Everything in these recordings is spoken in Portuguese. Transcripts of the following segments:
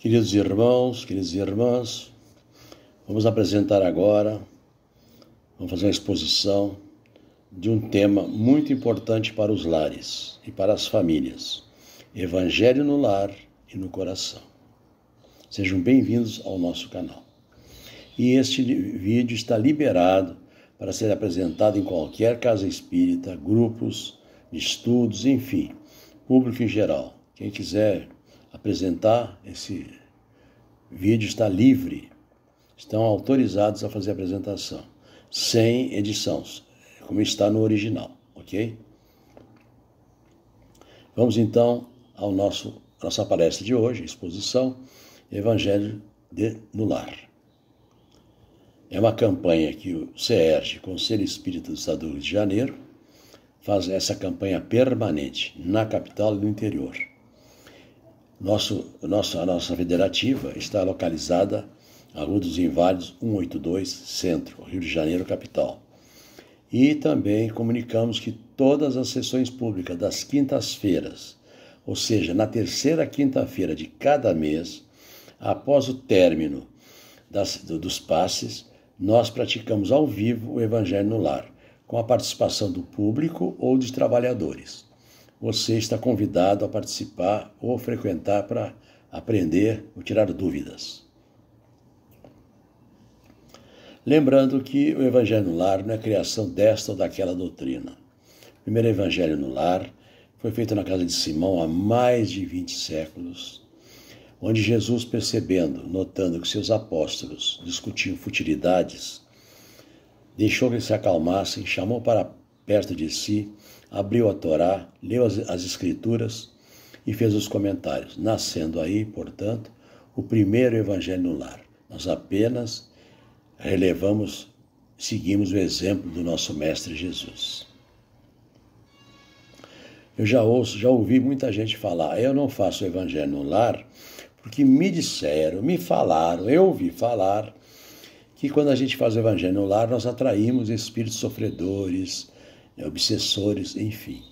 Queridos irmãos, queridas irmãs, vamos apresentar agora, vamos fazer uma exposição de um tema muito importante para os lares e para as famílias: Evangelho no lar e no coração. Sejam bem-vindos ao nosso canal. E este vídeo está liberado para ser apresentado em qualquer casa espírita, grupos de estudos, enfim, público em geral. Quem quiser apresentar, esse vídeo está livre, estão autorizados a fazer a apresentação, sem edição, como está no original, ok? Vamos então ao nossa palestra de hoje, exposição Evangelho no Lar. É uma campanha que o CERJ, Conselho Espírita do Estado do Rio de Janeiro, faz essa campanha permanente na capital e no interior. A nossa federativa está localizada na Rua dos Inválidos, 182, Centro, Rio de Janeiro, capital. E também comunicamos que todas as sessões públicas das quintas-feiras, ou seja, na terceira quinta-feira de cada mês, após o término dos passes, nós praticamos ao vivo o Evangelho no Lar, com a participação do público ou dos trabalhadores. Você está convidado a participar ou frequentar para aprender ou tirar dúvidas. Lembrando que o Evangelho no Lar não é criação desta ou daquela doutrina. O primeiro Evangelho no Lar foi feito na casa de Simão há mais de 20 séculos, onde Jesus, notando que seus apóstolos discutiam futilidades, deixou que eles se acalmassem, chamou para perto de si, abriu a Torá, leu as Escrituras e fez os comentários, nascendo aí, portanto, o primeiro Evangelho no Lar. Nós apenas seguimos o exemplo do nosso Mestre Jesus. Eu já ouvi muita gente falar: eu não faço o Evangelho no Lar porque me falaram, eu ouvi falar que quando a gente faz o Evangelho no Lar, nós atraímos espíritos sofredores, obsessores, enfim.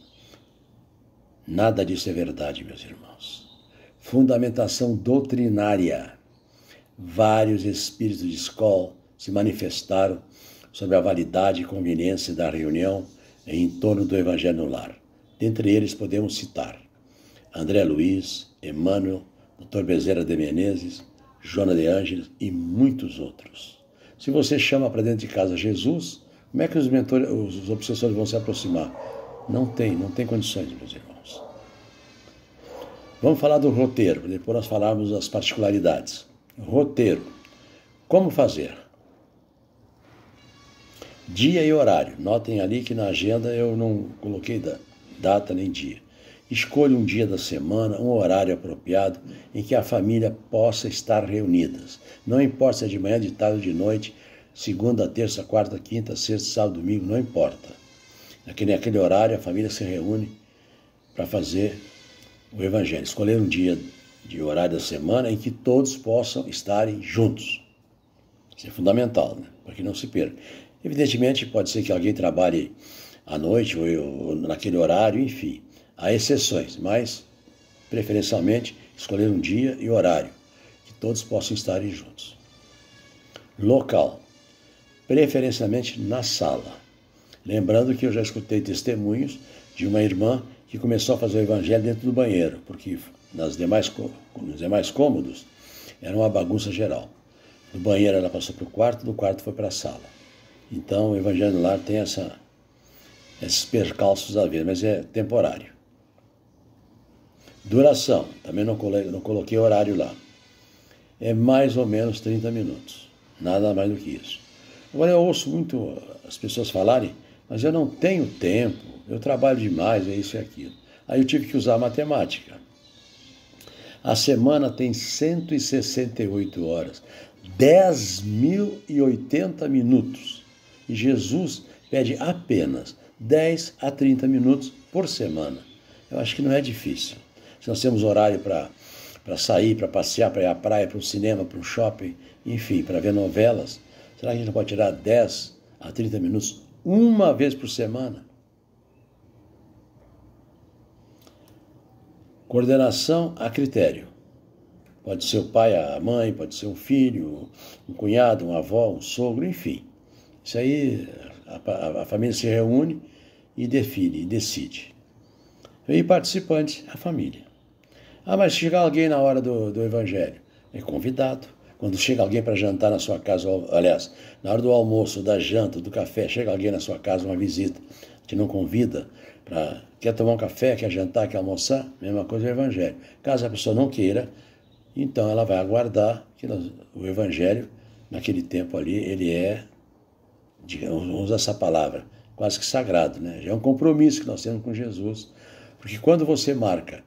Nada disso é verdade, meus irmãos. Fundamentação doutrinária. Vários espíritos de escola se manifestaram sobre a validade e conveniência da reunião em torno do Evangelho no Lar. Dentre eles podemos citar André Luiz, Emmanuel, Dr. Bezerra de Menezes, Joana de Ângeles e muitos outros. Se você chama para dentro de casa Jesus, como é que os obsessores vão se aproximar? Não tem condições, meus irmãos. Vamos falar do roteiro, depois nós falarmos das particularidades. Roteiro. Como fazer? Dia e horário. Notem ali que na agenda eu não coloquei data nem dia. Escolha um dia da semana, um horário apropriado em que a família possa estar reunidas. Não importa se é de manhã, de tarde ou de noite, segunda, terça, quarta, quinta, sexta, sábado, domingo, não importa. Naquele horário a família se reúne para fazer o Evangelho. Escolher um dia de horário da semana em que todos possam estarem juntos. Isso é fundamental, né? Para que não se perca. Evidentemente, pode ser que alguém trabalhe à noite ou naquele horário, enfim. Há exceções, mas, preferencialmente, escolher um dia e horário que todos possam estarem juntos. Local. Preferencialmente na sala. Lembrando que eu já escutei testemunhos de uma irmã que começou a fazer o Evangelho dentro do banheiro, porque nos demais cômodos era uma bagunça geral. Do banheiro ela passou para o quarto, do quarto foi para a sala. Então o Evangelho no Lar tem esses percalços da vida, mas é temporário. Duração, também não coloquei horário lá. É mais ou menos 30 minutos, nada mais do que isso. Agora eu ouço muito as pessoas falarem, mas eu não tenho tempo, eu trabalho demais, é isso e aquilo. Aí eu tive que usar a matemática. A semana tem 168 horas, 10.080 minutos. E Jesus pede apenas 10 a 30 minutos por semana. Eu acho que não é difícil. Se nós temos horário para sair, para passear, para ir à praia, para o cinema, para o shopping, enfim, para ver novelas, será que a gente não pode tirar 10 a 30 minutos uma vez por semana? Coordenação a critério. Pode ser o pai, a mãe, pode ser um filho, um cunhado, uma avó, um sogro, enfim. Isso aí, a família se reúne e define, e decide. E participante, a família. Ah, mas chega alguém na hora do evangelho. É convidado. Quando chega alguém para jantar na sua casa, aliás, na hora do almoço, da janta, do café, chega alguém na sua casa, uma visita, te não convida, quer tomar um café, quer jantar, quer almoçar, mesma coisa é o evangelho. Caso a pessoa não queira, então ela vai aguardar que o evangelho, naquele tempo ali, ele é, digamos, usa essa palavra, quase que sagrado, né? Já é um compromisso que nós temos com Jesus. Porque quando você marca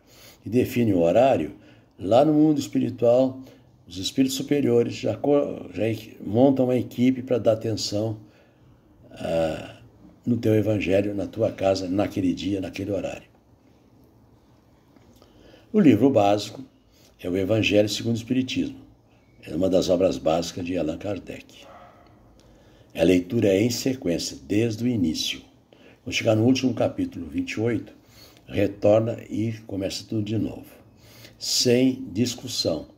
e define o horário, lá no mundo espiritual, os espíritos superiores já montam uma equipe para dar atenção no teu evangelho, na tua casa, naquele dia, naquele horário. O livro básico é o Evangelho segundo o Espiritismo. É uma das obras básicas de Allan Kardec. A leitura é em sequência, desde o início. Quando chegar no último capítulo 28, retorna e começa tudo de novo. Sem discussão.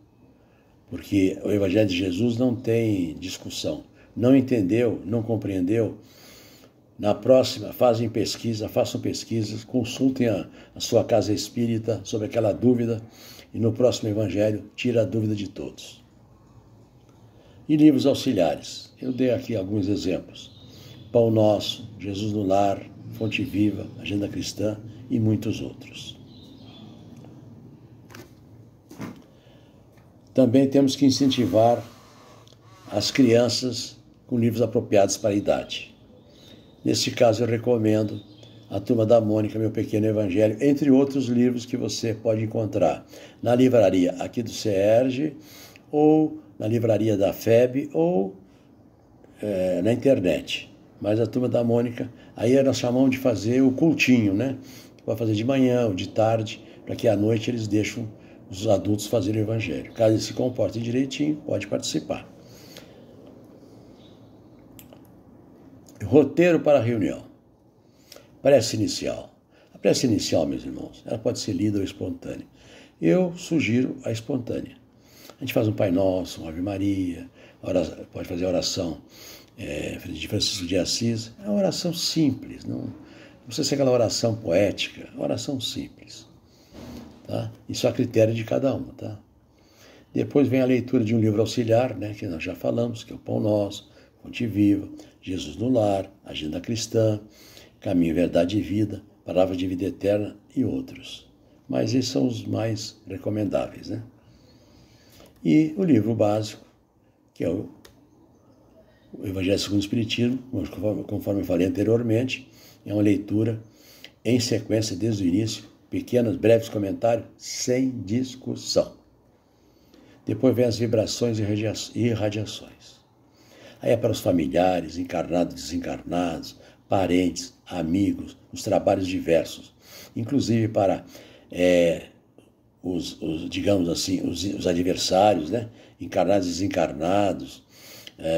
Porque o Evangelho de Jesus não tem discussão. Não entendeu, não compreendeu. Na próxima, façam pesquisas, consultem a sua casa espírita sobre aquela dúvida e no próximo Evangelho tira a dúvida de todos. E livros auxiliares. Eu dei aqui alguns exemplos. Pão Nosso, Jesus no Lar, Fonte Viva, Agenda Cristã e muitos outros. Também temos que incentivar as crianças com livros apropriados para a idade. Neste caso, eu recomendo A Turma da Mônica, Meu Pequeno Evangelho, entre outros livros que você pode encontrar na livraria aqui do CERJ, ou na livraria da FEB, ou na internet. Mas A Turma da Mônica, aí nós chamamos de fazer o cultinho, né? Pode fazer de manhã ou de tarde, para que à noite eles deixem os adultos fazerem o Evangelho. Caso eles se comportem direitinho, pode participar. Roteiro para a reunião. Prece inicial. A prece inicial, meus irmãos, ela pode ser lida ou espontânea. Eu sugiro a espontânea. A gente faz um Pai Nosso, uma Ave Maria, pode fazer a oração de Francisco de Assis. É uma oração simples, não precisa ser aquela oração poética, é uma oração simples. Tá? Isso a critério de cada um. Tá? Depois vem a leitura de um livro auxiliar, né, que nós já falamos, que é o Pão Nosso, Fonte Viva, Jesus no Lar, Agenda Cristã, Caminho, Verdade e Vida, Palavra de Vida Eterna e outros. Mas esses são os mais recomendáveis, né? E o livro básico, que é o Evangelho segundo o Espiritismo, conforme eu falei anteriormente, é uma leitura em sequência desde o início, pequenos, breves comentários, sem discussão. Depois vem as vibrações e irradiações. Aí é para os familiares, encarnados, desencarnados, parentes, amigos, os trabalhos diversos, inclusive para digamos assim, os adversários, né? Encarnados e desencarnados,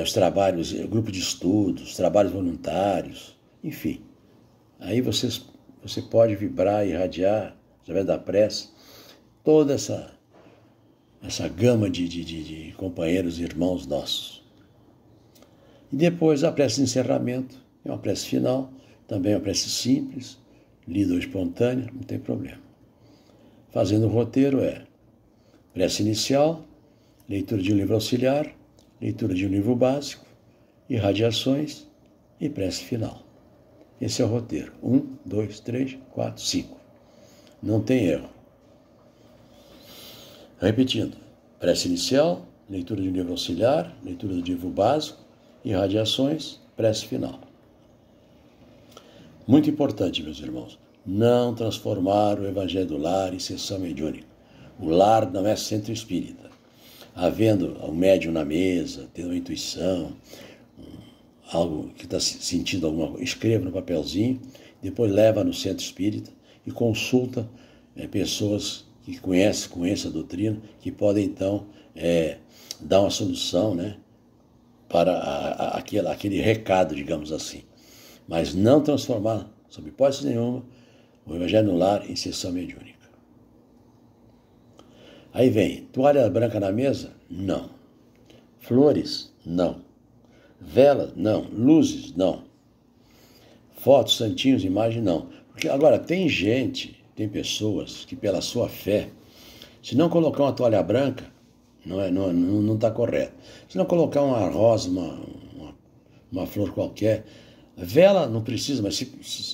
os trabalhos, grupo de estudos, trabalhos voluntários, enfim. Aí você pode vibrar e irradiar, através da prece, toda essa gama de companheiros e irmãos nossos. E depois a prece de encerramento, é uma prece final, também é uma prece simples, lida ou espontânea, não tem problema. Fazendo o roteiro prece inicial, leitura de um livro auxiliar, leitura de um livro básico, irradiações e prece final. Esse é o roteiro. 1, 2, 3, 4, 5. Não tem erro. Repetindo. Prece inicial, leitura de um livro auxiliar, leitura do livro básico, irradiações, prece final. Muito importante, meus irmãos, não transformar o Evangelho do Lar em sessão mediúnica. O lar não é centro espírita. Havendo um médium na mesa, tendo uma intuição, algo que está sentindo alguma coisa, escreva no papelzinho, depois leva no centro espírita e consulta pessoas que conhecem a doutrina, que podem então dar uma solução, né, para aquele recado, digamos assim. Mas não transformar, sob hipótese nenhuma, o Evangelho no Lar em sessão mediúnica. Aí vem, toalha branca na mesa? Não. Flores? Não. Velas? Não. Luzes? Não. Fotos, santinhos, imagem? Não. Porque agora, tem pessoas que pela sua fé, se não colocar uma toalha branca, não está correto. Se não colocar uma rosa, uma flor qualquer, vela não precisa, mas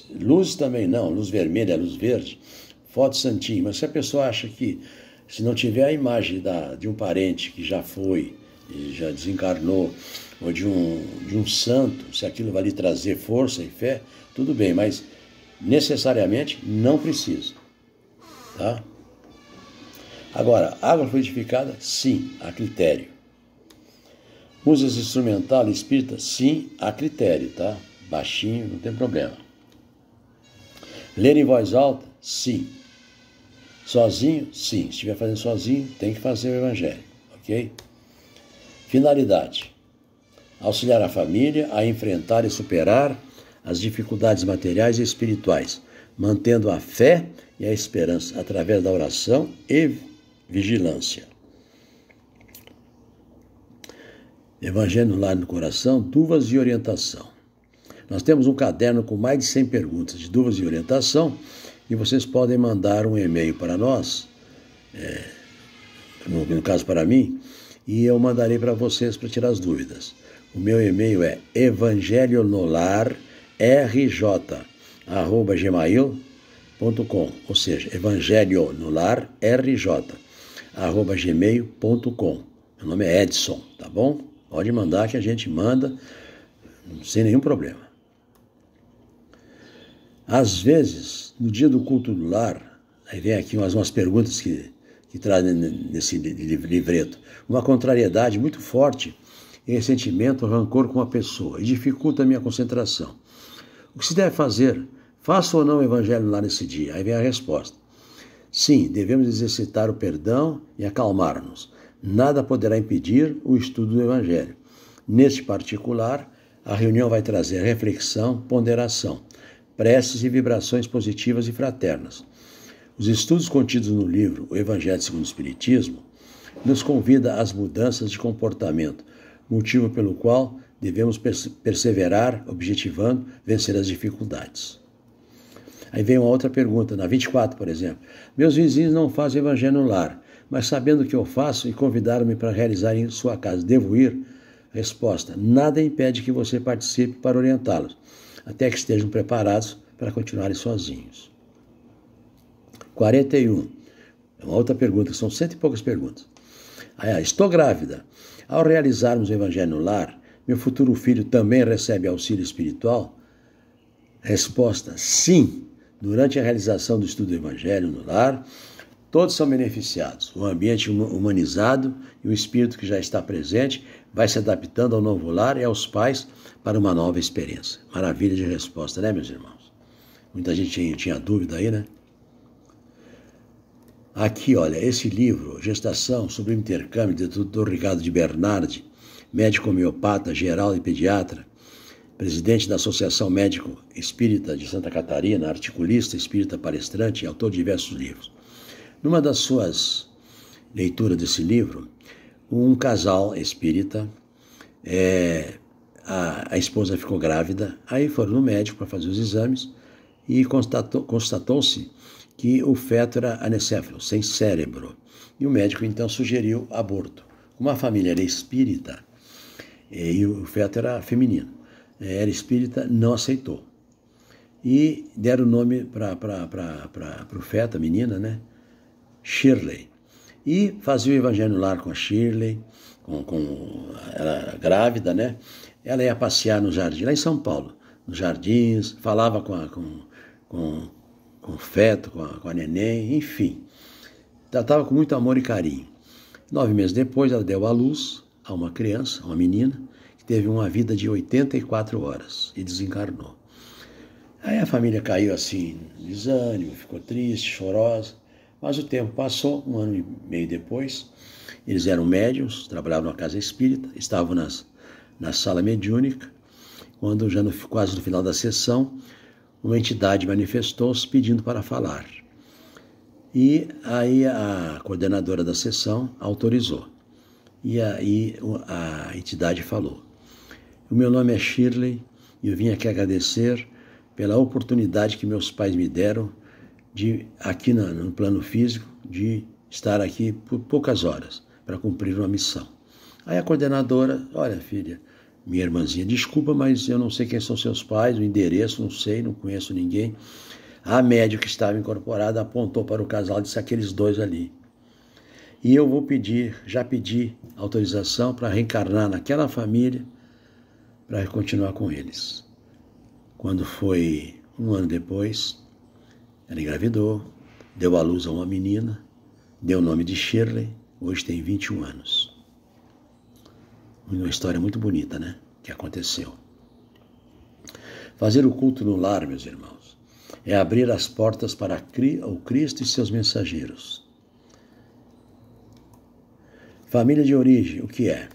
luzes também não, luz vermelha, luz verde, foto santinho. Mas se a pessoa acha que, se não tiver a imagem de um parente que já foi, e já desencarnou, ou de um santo, se aquilo vai lhe trazer força e fé, tudo bem, mas necessariamente não precisa. Tá? Agora, água fluidificada, sim, a critério. Música instrumental e espírita, sim, a critério, tá? Baixinho, não tem problema. Ler em voz alta, sim. Sozinho, sim. Se estiver fazendo sozinho, tem que fazer o evangelho, ok? Finalidade: auxiliar a família a enfrentar e superar as dificuldades materiais e espirituais, mantendo a fé e a esperança através da oração e vigilância. Evangelho no Lar e no Coração, dúvidas e orientação. Nós temos um caderno com mais de 100 perguntas de dúvidas e orientação e vocês podem mandar um e-mail para nós, no caso para mim, e eu mandarei para vocês para tirar as dúvidas. O meu e-mail é evangelionolar.rj@gmail.com, ou seja, evangelionolar.rj@gmail.com. Meu nome é Edson, tá bom? Pode mandar que a gente manda sem nenhum problema. Às vezes, no dia do culto do lar, aí vem aqui umas perguntas que trazem nesse livreto, uma contrariedade muito forte e ressentimento, rancor com a pessoa, e dificulta a minha concentração. O que se deve fazer? Faça ou não o evangelho lá nesse dia? Aí vem a resposta. Sim, devemos exercitar o perdão e acalmar-nos. Nada poderá impedir o estudo do evangelho. Neste particular, a reunião vai trazer reflexão, ponderação, preces e vibrações positivas e fraternas. Os estudos contidos no livro O Evangelho segundo o Espiritismo nos convida às mudanças de comportamento, motivo pelo qual devemos perseverar, objetivando vencer as dificuldades. Aí vem uma outra pergunta, na 24, por exemplo. Meus vizinhos não fazem evangelho no lar, mas sabendo que eu faço e convidaram-me para realizar em sua casa, devo ir? Resposta: nada impede que você participe para orientá-los, até que estejam preparados para continuarem sozinhos. 41. É uma outra pergunta, são 100 e poucas perguntas. Estou grávida. Ao realizarmos o evangelho no lar, meu futuro filho também recebe auxílio espiritual? Resposta: sim. Durante a realização do estudo do evangelho no lar, todos são beneficiados. O ambiente humanizado e o espírito que já está presente vai se adaptando ao novo lar e aos pais para uma nova experiência. Maravilha de resposta, né, meus irmãos? Muita gente tinha dúvida aí, né? Aqui, olha, esse livro, Gestação, sobre o intercâmbio, do Dr. Ricardo de Bernardi, médico homeopata, geral e pediatra, presidente da Associação Médico Espírita de Santa Catarina, articulista, espírita palestrante e autor de diversos livros. Numa das suas leituras desse livro, um casal espírita, a esposa ficou grávida, aí foram no médico para fazer os exames e constatou-se que o feto era anencéfalo, sem cérebro. E o médico então sugeriu aborto. Como a família era espírita e o feto era feminino, era espírita, não aceitou. E deram o nome para o feto, a menina, né? Shirley. E fazia o evangelho no lar com a Shirley, ela era grávida, né? Ela ia passear no jardim, lá em São Paulo, nos jardins, falava com o feto, com a neném, enfim. Tratava com muito amor e carinho. 9 meses depois, ela deu à luz a uma criança, uma menina, que teve uma vida de 84 horas e desencarnou. Aí a família caiu assim, em desânimo, ficou triste, chorosa, mas o tempo passou, 1 ano e meio depois, eles eram médiuns, trabalhavam na casa espírita, estavam na sala mediúnica, quando já quase no final da sessão, uma entidade manifestou-se pedindo para falar. E aí a coordenadora da sessão autorizou. E aí a entidade falou: o meu nome é Shirley e eu vim aqui agradecer pela oportunidade que meus pais me deram de, aqui no plano físico, de estar aqui por poucas horas para cumprir uma missão. Aí a coordenadora: olha, filha, minha irmãzinha, desculpa, mas eu não sei quem são seus pais, o endereço, não sei, não conheço ninguém. A médium que estava incorporada apontou para o casal e disse: aqueles dois ali. E eu vou pedir, já pedi autorização para reencarnar naquela família, para continuar com eles. Quando foi um ano depois, ela engravidou, deu à luz a uma menina, deu o nome de Shirley, hoje tem 21 anos. Uma história muito bonita, né? Que aconteceu. Fazer o culto no lar, meus irmãos, é abrir as portas para o Cristo e seus mensageiros. Família de origem, o que é?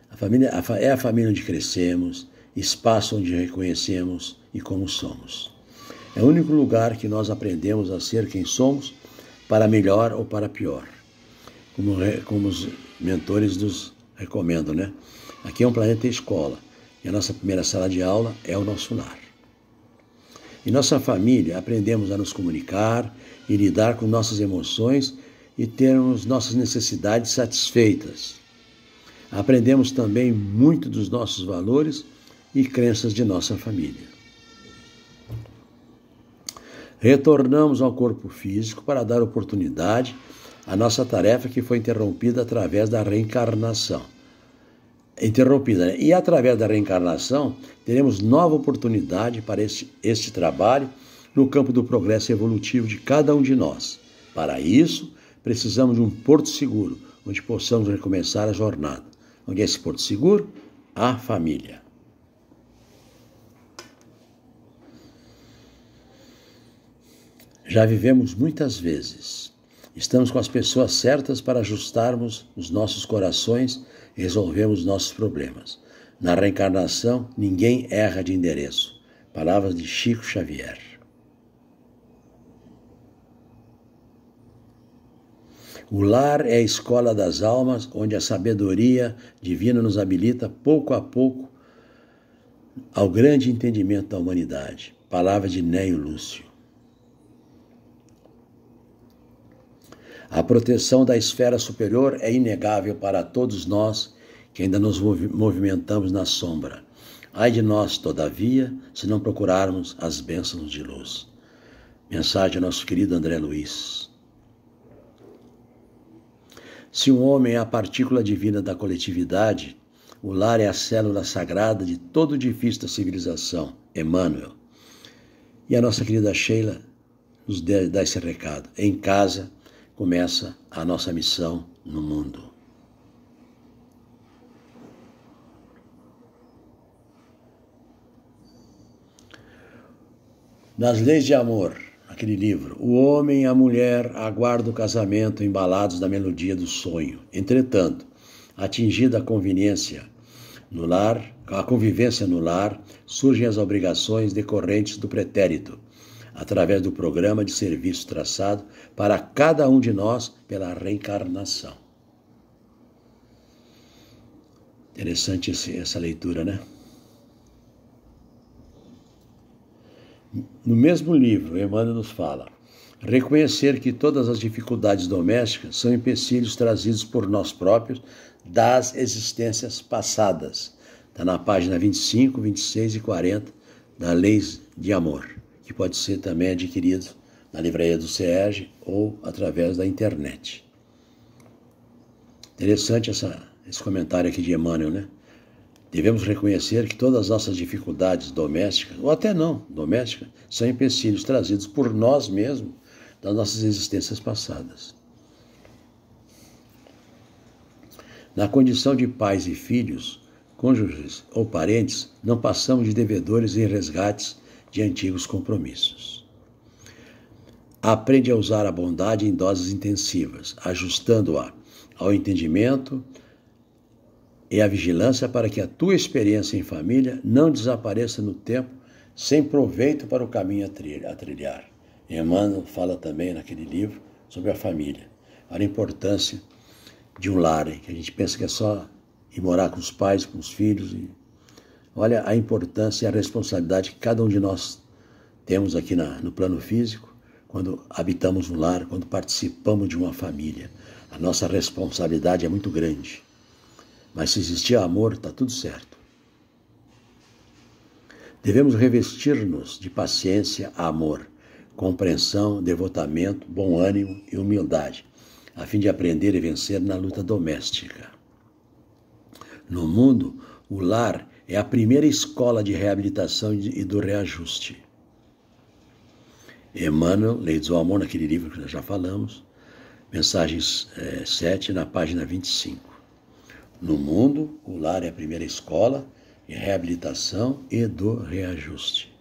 A família é a família onde crescemos, espaço onde reconhecemos e como somos. É o único lugar que nós aprendemos a ser quem somos, para melhor ou para pior. Como os mentores nos recomendam, né? Aqui é um planeta escola, e a nossa primeira sala de aula é o nosso lar. Em nossa família, aprendemos a nos comunicar e lidar com nossas emoções e termos nossas necessidades satisfeitas. Aprendemos também muito dos nossos valores e crenças de nossa família. Retornamos ao corpo físico para dar oportunidade à nossa tarefa que foi interrompida através da reencarnação. Né? E através da reencarnação, teremos nova oportunidade para este trabalho no campo do progresso evolutivo de cada um de nós. Para isso, precisamos de um porto seguro, onde possamos recomeçar a jornada. Onde é esse porto seguro? A família. Já vivemos muitas vezes. Estamos com as pessoas certas para ajustarmos os nossos corações e resolvermos nossos problemas. Na reencarnação, ninguém erra de endereço. Palavras de Chico Xavier. O lar é a escola das almas, onde a sabedoria divina nos habilita pouco a pouco ao grande entendimento da humanidade. Palavra de Neio Lúcio. A proteção da esfera superior é inegável para todos nós que ainda nos movimentamos na sombra. Ai de nós, todavia, se não procurarmos as bênçãos de luz. Mensagem do nosso querido André Luiz. Se um homem é a partícula divina da coletividade, o lar é a célula sagrada de todo o edifício da civilização, Emmanuel. E a nossa querida Sheila nos dá esse recado. Em casa começa a nossa missão no mundo. Nas leis de amor, aquele livro, o homem e a mulher aguardam o casamento embalados da melodia do sonho. Entretanto, atingida a convivência no lar, surgem as obrigações decorrentes do pretérito, através do programa de serviço traçado para cada um de nós pela reencarnação. Interessante essa leitura, né? No mesmo livro, Emmanuel nos fala: reconhecer que todas as dificuldades domésticas são empecilhos trazidos por nós próprios das existências passadas. Está na página 25, 26 e 40 da Leis de Amor, que pode ser também adquirido na livraria do SEERJ ou através da internet. Interessante esse comentário aqui de Emmanuel, né? Devemos reconhecer que todas as nossas dificuldades domésticas, ou até não domésticas, são empecilhos trazidos por nós mesmos das nossas existências passadas. Na condição de pais e filhos, cônjuges ou parentes, não passamos de devedores em resgates de antigos compromissos. Aprende a usar a bondade em doses intensivas, ajustando-a ao entendimento e à vigilância para que a tua experiência em família não desapareça no tempo sem proveito para o caminho a trilhar. Emmanuel fala também naquele livro sobre a família. Olha a importância de um lar, hein? Que a gente pensa que é só ir morar com os pais, com os filhos. Olha a importância e a responsabilidade que cada um de nós temos aqui no plano físico, quando habitamos um lar, quando participamos de uma família. A nossa responsabilidade é muito grande. Mas se existir amor, está tudo certo. Devemos revestir-nos de paciência, amor, compreensão, devotamento, bom ânimo e humildade, a fim de aprender e vencer na luta doméstica. No mundo, o lar é a primeira escola de reabilitação e do reajuste. Emmanuel, Leis do Amor, naquele livro que nós já falamos, mensagens 7, na página 25. No mundo, o lar é a primeira escola de reabilitação e do reajuste.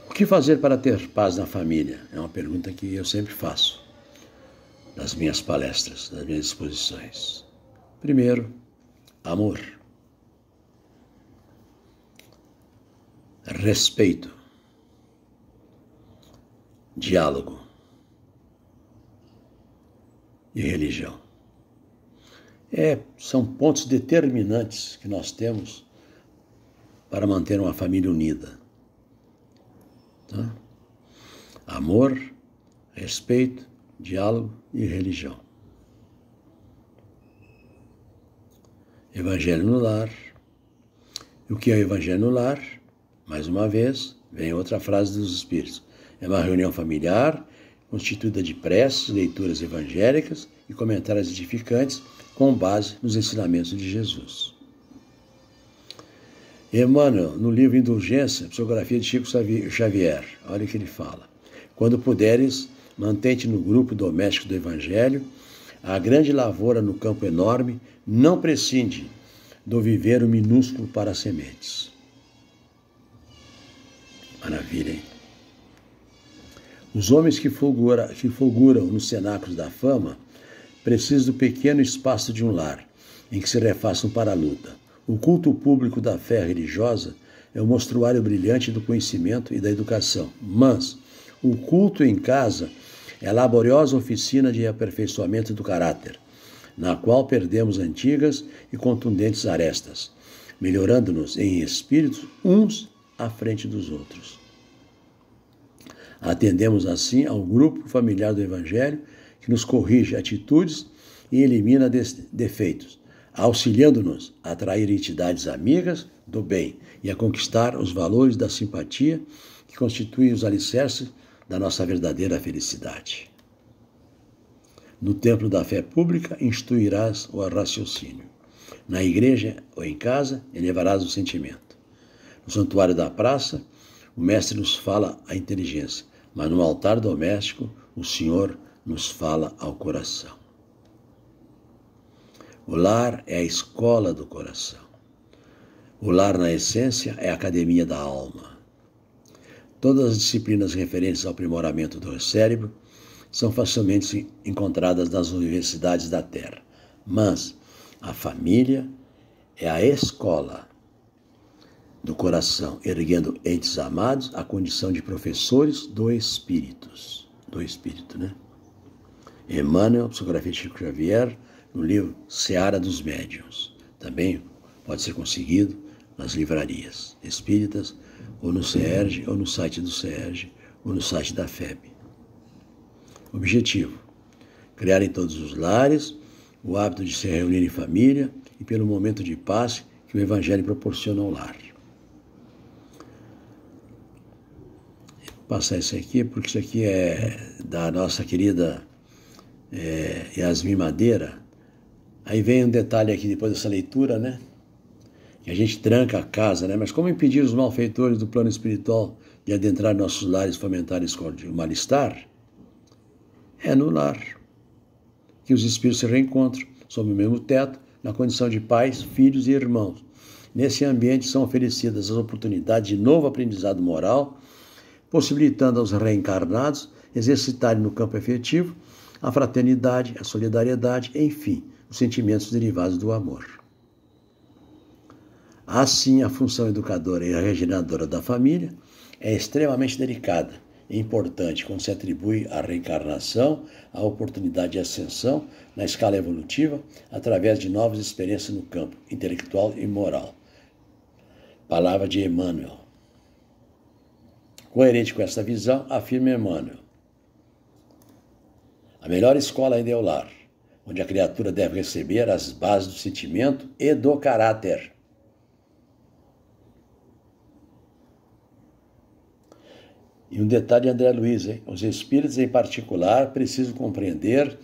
O que fazer para ter paz na família? É uma pergunta que eu sempre faço nas minhas palestras, nas minhas exposições. Primeiro, amor. Respeito. Diálogo. E religião. São pontos determinantes que nós temos para manter uma família unida. Tá? Amor, respeito, diálogo e religião. Evangelho no lar. E o que é o Evangelho no lar? Mais uma vez, vem outra frase dos Espíritos. É uma reunião familiar, constituída de preces, leituras evangélicas e comentários edificantes, com base nos ensinamentos de Jesus. Emmanuel, no livro Indulgência, Psicografia de Chico Xavier, olha o que ele fala. Quando puderes, mantente no grupo doméstico do Evangelho, a grande lavoura no campo enorme não prescinde do viveiro minúsculo para as sementes. Maravilha, hein? Os homens que fulguram nos cenáculos da fama precisam do pequeno espaço de um lar, em que se refaçam para a luta. O culto público da fé religiosa é o mostruário brilhante do conhecimento e da educação, mas o culto em casa é a laboriosa oficina de aperfeiçoamento do caráter, na qual perdemos antigas e contundentes arestas, melhorando-nos em espíritos uns à frente dos outros. Atendemos assim ao grupo familiar do Evangelho, que nos corrige atitudes e elimina defeitos, auxiliando-nos a atrair entidades amigas do bem e a conquistar os valores da simpatia que constituem os alicerces da nossa verdadeira felicidade. No templo da fé pública, instruirás o raciocínio. Na igreja ou em casa, elevarás o sentimento. No santuário da praça, o Mestre nos fala a inteligência, mas no altar doméstico, o Senhor nos fala ao coração. O lar é a escola do coração. O lar, na essência, é a academia da alma. Todas as disciplinas referentes ao aprimoramento do cérebro são facilmente encontradas nas universidades da Terra, mas a família é a escola do coração, erguendo entes amados à condição de professores do Espírito, né? Emmanuel, Psicografia de Chico Xavier, no livro Seara dos Médiuns. Também pode ser conseguido nas livrarias espíritas, ou no CERJ, ou no site do CERJ, ou no site da FEB. Objetivo: criar em todos os lares o hábito de se reunir em família e pelo momento de paz que o Evangelho proporciona ao lar. Vou passar isso aqui, porque isso aqui é da nossa querida Yasmin Madeira. Aí vem um detalhe aqui depois dessa leitura, né? Que a gente tranca a casa, né? Mas como impedir os malfeitores do plano espiritual de adentrar nossos lares e fomentar o mal-estar? É no lar que os espíritos se reencontram, sob o mesmo teto, na condição de pais, filhos e irmãos. Nesse ambiente são oferecidas as oportunidades de novo aprendizado moral, possibilitando aos reencarnados exercitarem no campo efetivo a fraternidade, a solidariedade, enfim, os sentimentos derivados do amor. Assim, a função educadora e regeneradora da família é extremamente delicada e importante quando se atribui à reencarnação a oportunidade de ascensão na escala evolutiva através de novas experiências no campo intelectual e moral. Palavra de Emmanuel. Coerente com esta visão, afirma Emmanuel: a melhor escola ainda é o lar, onde a criatura deve receber as bases do sentimento e do caráter. E um detalhe de André Luiz, hein? Os espíritos em particular precisam compreender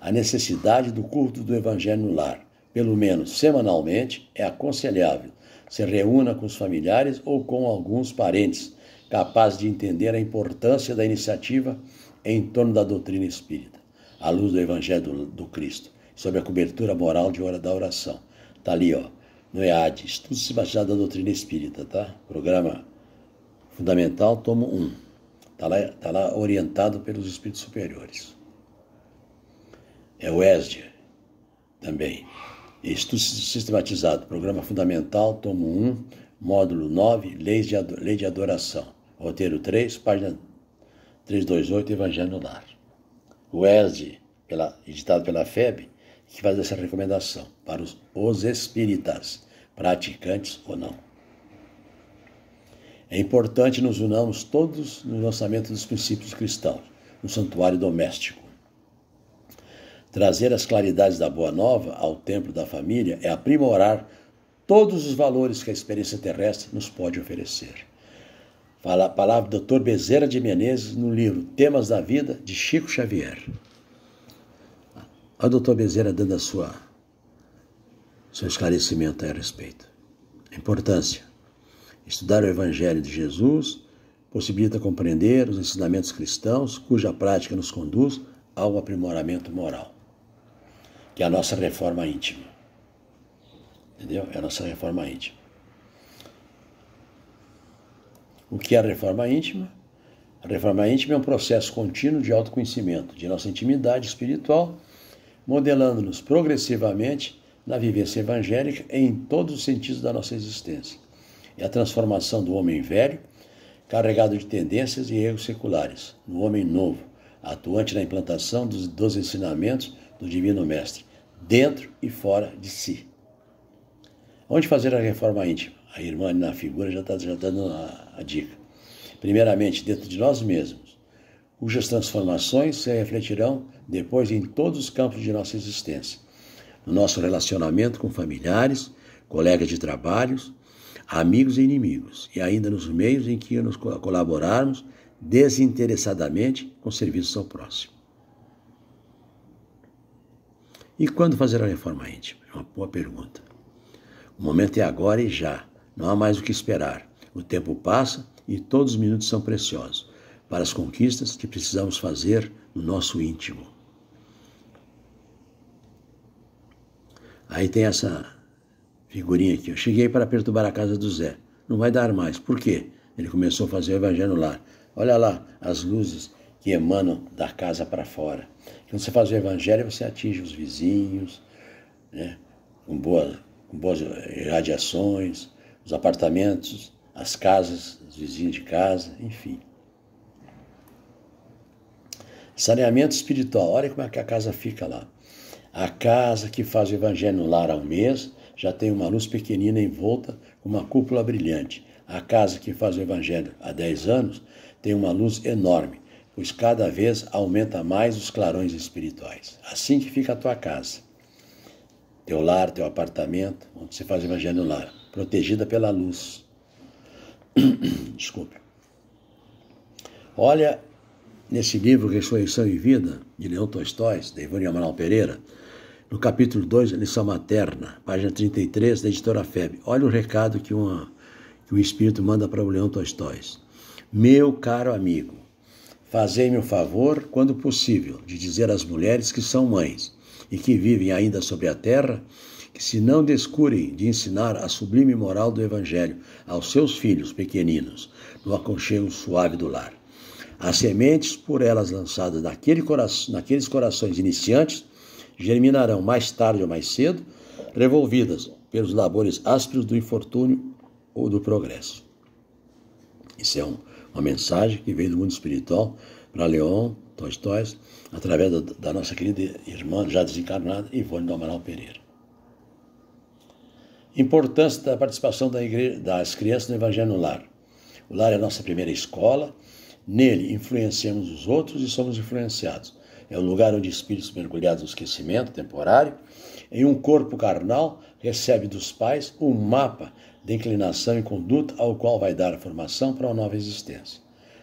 a necessidade do culto do Evangelho no lar. Pelo menos semanalmente é aconselhável se reúna com os familiares ou com alguns parentes, capazes de entender a importância da iniciativa em torno da doutrina espírita, à luz do Evangelho do Cristo, sob a cobertura moral da oração. Está ali, ó, no EAD, Estudo Sistematizado da Doutrina Espírita, tá? Programa Fundamental, tomo 1. Está lá orientado pelos espíritos superiores. É o ESD também. Estudo Sistematizado, Programa Fundamental, tomo 1, módulo 9, Lei de Adoração. Roteiro 3, página 328, Evangelho no Lar. O ESD, editado pela FEB, que faz essa recomendação para os espíritas, praticantes ou não. É importante nos unamos todos no lançamento dos princípios cristãos, no santuário doméstico. Trazer as claridades da Boa Nova ao templo da família é aprimorar todos os valores que a experiência terrestre nos pode oferecer. Fala a palavra do Dr. Bezerra de Menezes no livro Temas da Vida, de Chico Xavier. O Dr. Bezerra dando seu esclarecimento a respeito. A importância. Estudar o Evangelho de Jesus possibilita compreender os ensinamentos cristãos, cuja prática nos conduz ao aprimoramento moral, que é a nossa reforma íntima. Entendeu? É a nossa reforma íntima. O que é a reforma íntima? A reforma íntima é um processo contínuo de autoconhecimento de nossa intimidade espiritual, modelando-nos progressivamente na vivência evangélica em todos os sentidos da nossa existência. É a transformação do homem velho, carregado de tendências e erros seculares, no homem novo, atuante na implantação dos ensinamentos do Divino Mestre, dentro e fora de si. Onde fazer a reforma íntima? A irmã na figura já está dando a dica. Primeiramente, dentro de nós mesmos, cujas transformações se refletirão depois em todos os campos de nossa existência. No nosso relacionamento com familiares, colegas de trabalhos, amigos e inimigos, e ainda nos meios em que nos colaborarmos desinteressadamente com serviços ao próximo. E quando fazer a reforma íntima? É uma boa pergunta. O momento é agora e já. Não há mais o que esperar. O tempo passa e todos os minutos são preciosos para as conquistas que precisamos fazer no nosso íntimo. Aí tem essa figurinha aqui. Eu cheguei para perturbar a casa do Zé. Não vai dar mais. Por quê? Ele começou a fazer o evangelho no lar. Olha lá as luzes que emanam da casa para fora. Quando você faz o evangelho, você atinge os vizinhos, né? com boas radiações, os apartamentos, as casas, os vizinhos de casa, enfim. Saneamento espiritual. Olha como é que a casa fica lá. A casa que faz o evangelho no lar há um mês já tem uma luz pequenina envolta com uma cúpula brilhante. A casa que faz o evangelho há 10 anos tem uma luz enorme, pois cada vez aumenta mais os clarões espirituais. Assim que fica a tua casa. Teu lar, teu apartamento, onde você faz o evangelho no lar, protegida pela luz. Desculpe. Olha, nesse livro Ressurreição e Vida, de Leão Tolstói, da Ivone Amaral Pereira, no capítulo 2, Lição Materna, página 33, da editora FEB. Olha o recado que o Espírito manda para o Leão Tolstói. Meu caro amigo, fazei-me o favor, quando possível, de dizer às mulheres que são mães e que vivem ainda sobre a terra, que se não descurem de ensinar a sublime moral do Evangelho aos seus filhos pequeninos, no aconchego suave do lar. As sementes por elas lançadas naqueles corações iniciantes germinarão mais tarde ou mais cedo, revolvidas pelos labores ásperos do infortúnio ou do progresso. Isso é Uma mensagem que veio do mundo espiritual para Leon Tolstói, através da nossa querida irmã, já desencarnada, Ivone do Amaral Pereira. Importância da participação das crianças no Evangelho no lar. O lar é a nossa primeira escola, nele influenciamos os outros e somos influenciados. É o lugar onde espíritos mergulhados no esquecimento temporário, em um corpo carnal, recebe dos pais um mapa de inclinação e conduta ao qual vai dar a formação para uma nova existência.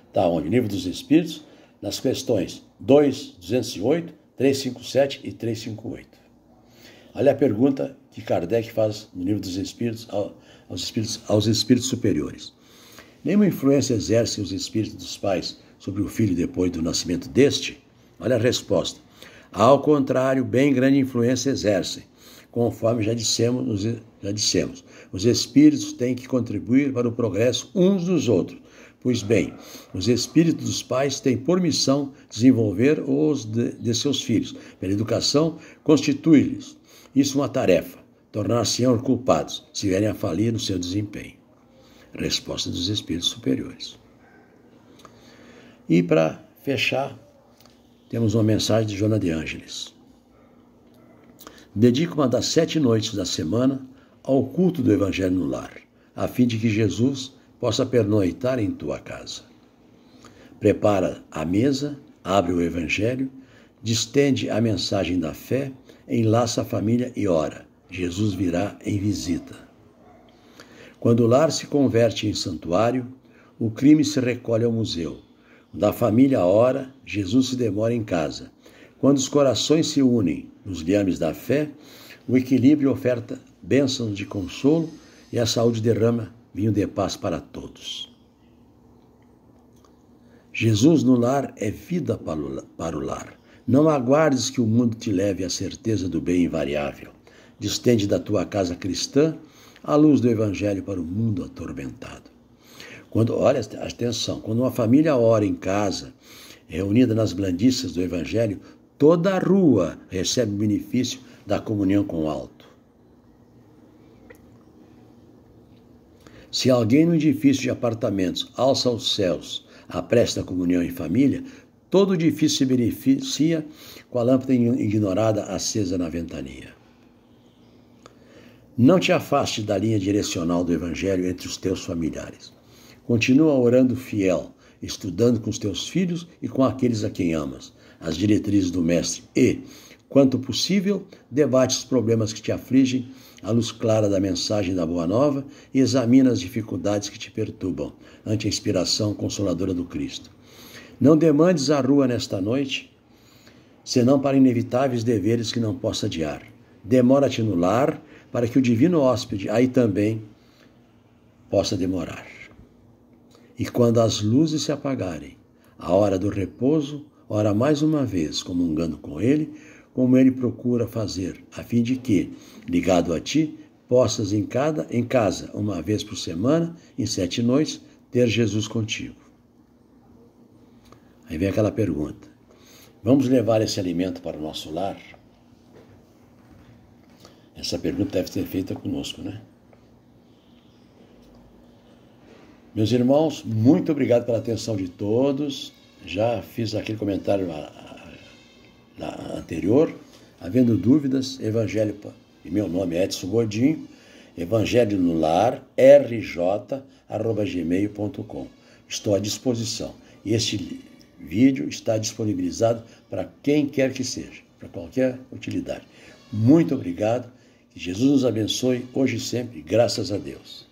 Está onde? Livro dos Espíritos, nas questões 2, 208, 357 e 358. Olha a pergunta que Kardec faz no Livro dos Espíritos aos espíritos superiores. Nenhuma influência exercem os espíritos dos pais sobre o filho depois do nascimento deste? Olha a resposta. Ao contrário, bem grande influência exercem. Conforme já dissemos, os espíritos têm que contribuir para o progresso uns dos outros. Pois bem, os espíritos dos pais têm por missão desenvolver os de seus filhos. Pela educação, constitui-lhes isso uma tarefa, tornar-se-ão culpados se vierem a falir no seu desempenho. Resposta dos espíritos superiores. E para fechar, temos uma mensagem de Joana de Ângeles. Dedica uma das 7 noites da semana ao culto do Evangelho no lar, a fim de que Jesus possa pernoitar em tua casa. Prepara a mesa, abre o Evangelho, distende a mensagem da fé, enlaça a família e ora. Jesus virá em visita. Quando o lar se converte em santuário, o crime se recolhe ao museu. Da família ora, Jesus se demora em casa. Quando os corações se unem nos liames da fé, o equilíbrio oferta bênçãos de consolo e a saúde derrama vinho de paz para todos. Jesus no lar é vida para o lar. Não aguardes que o mundo te leve à certeza do bem invariável. Distende da tua casa cristã a luz do Evangelho para o mundo atormentado. Olha, atenção, quando uma família ora em casa, reunida nas blandiças do Evangelho, toda a rua recebe o benefício da comunhão com o alto. Se alguém no edifício de apartamentos alça aos céus a prece da comunhão em família, todo o edifício se beneficia com a lâmpada ignorada acesa na ventania. Não te afaste da linha direcional do Evangelho entre os teus familiares. Continua orando fiel, estudando com os teus filhos e com aqueles a quem amas, as diretrizes do Mestre e, quanto possível, debate os problemas que te afligem à luz clara da mensagem da Boa Nova e examina as dificuldades que te perturbam ante a inspiração consoladora do Cristo. Não demandes a rua nesta noite, senão para inevitáveis deveres que não possa adiar. Demora-te no lar, para que o divino hóspede aí também possa demorar. E quando as luzes se apagarem, a hora do repouso, ora mais uma vez, comungando com ele, como ele procura fazer, a fim de que, ligado a ti, possas em casa, uma vez por semana, em 7 noites, ter Jesus contigo. Aí vem aquela pergunta: vamos levar esse alimento para o nosso lar? Essa pergunta deve ser feita conosco, né? Meus irmãos, muito obrigado pela atenção de todos. Já fiz aquele comentário anterior. Havendo dúvidas, Evangelho, e meu nome é Edson Godinho, Evangelho no Lar, rj@gmail.com. Estou à disposição. E este vídeo está disponibilizado para quem quer que seja, para qualquer utilidade. Muito obrigado. Que Jesus nos abençoe hoje e sempre, graças a Deus.